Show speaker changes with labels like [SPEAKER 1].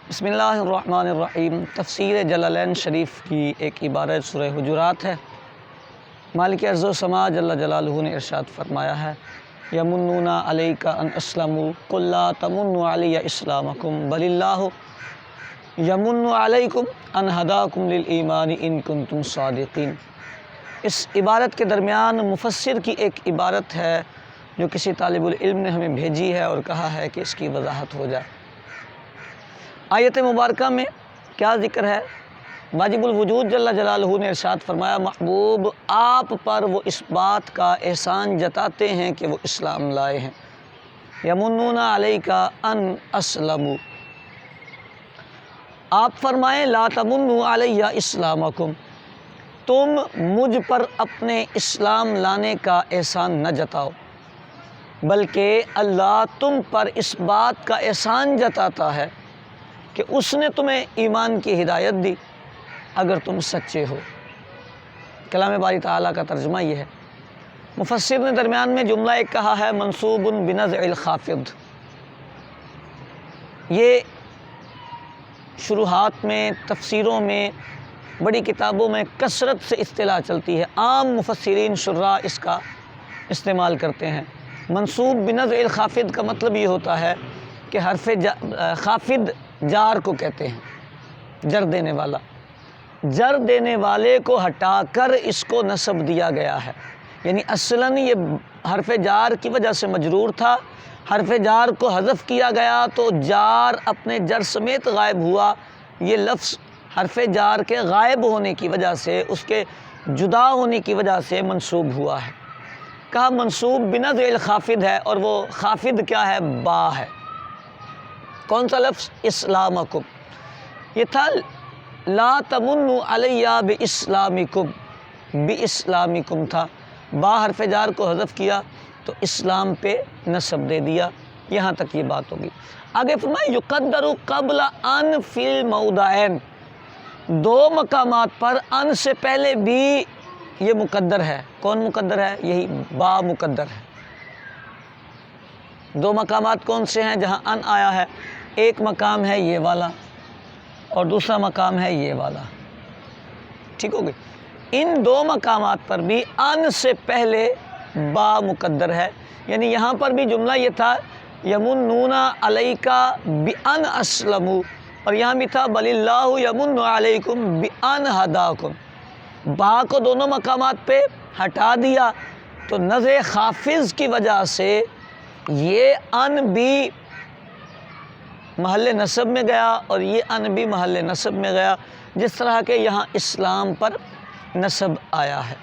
[SPEAKER 1] بسم اللہ الرحمن الرحیم۔ تفسیر جلالین شریف کی ایک عبارت سورہ حجرات ہے۔ مالک ارض و سما جل جلالہ نے ارشاد فرمایا ہے، یمنون علیک ان اسلموا قل لا تمنوا علی اسلامکم بل اللہ یمن علیکم ان ہداکم للایمان ان کنتم صادقین۔ اس عبارت کے درمیان مفسر کی ایک عبارت ہے جو کسی طالب العلم نے ہمیں بھیجی ہے اور کہا ہے کہ اس کی وضاحت ہو جائے۔ آیت مبارکہ میں کیا ذکر ہے؟ واجب الوجود جل جلالہ نے ارشاد فرمایا، محبوب آپ پر وہ اس بات کا احسان جتاتے ہیں کہ وہ اسلام لائے ہیں۔ یمنون علیک ان اسلموا، آپ فرمائیں لا تمنوا علی اسلامکم، تم مجھ پر اپنے اسلام لانے کا احسان نہ جتاؤ، بلکہ اللہ تم پر اس بات کا احسان جتاتا ہے کہ اس نے تمہیں ایمان کی ہدایت دی اگر تم سچے ہو۔ کلام باری تعالیٰ کا ترجمہ یہ ہے۔ مفسر نے درمیان میں جملہ ایک کہا ہے، منصوب بنزع الخافض۔ یہ شروحات میں، تفسیروں میں، بڑی کتابوں میں کثرت سے اصطلاح چلتی ہے، عام مفسرین شراح اس کا استعمال کرتے ہیں۔ منصوب بنزع الخافض کا مطلب یہ ہوتا ہے کہ حرف خافض جار کو کہتے ہیں، جر دینے والا، جر دینے والے کو ہٹا کر اس کو نصب دیا گیا ہے، یعنی اصلاً یہ حرف جار کی وجہ سے مجرور تھا، حرف جار کو حذف کیا گیا تو جار اپنے جر سمیت غائب ہوا۔ یہ لفظ حرف جار کے غائب ہونے کی وجہ سے، اس کے جدا ہونے کی وجہ سے منصوب ہوا ہے۔ کہا منصوب بنزع الخافض ہے، اور وہ خافض کیا ہے؟ با ہے۔ کون سا لفظ؟ اسلامکم۔ یہ تھا لا تمنوا علی باسلامکم، باسلامکم تھا، با حرف جار کو حذف کیا تو اسلام پہ نصب دے دیا۔ یہاں تک یہ بات ہوگی۔ آگے فرمایا یقدر قبل ان فی الموضعین، دو مقامات پر ان سے پہلے بھی یہ مقدر ہے۔ کون مقدر ہے؟ یہی با مقدر ہے۔ دو مقامات کون سے ہیں جہاں ان آیا ہے؟ ایک مقام ہے یہ والا اور دوسرا مقام ہے یہ والا، ٹھیک ہو گئی؟ ان دو مقامات پر بھی ان سے پہلے با مقدر ہے، یعنی یہاں پر بھی جملہ یہ تھا یمنون علیک بان اسلموا، اور یہاں بھی تھا بل اللہ یمن علیکم بان ہداکم۔ با کو دونوں مقامات پہ ہٹا دیا تو نزع خافض کی وجہ سے یہ ان بھی محل نصب میں گیا اور یہ ان بھی محل نصب میں گیا، جس طرح کہ یہاں اسلام پر نصب آیا ہے۔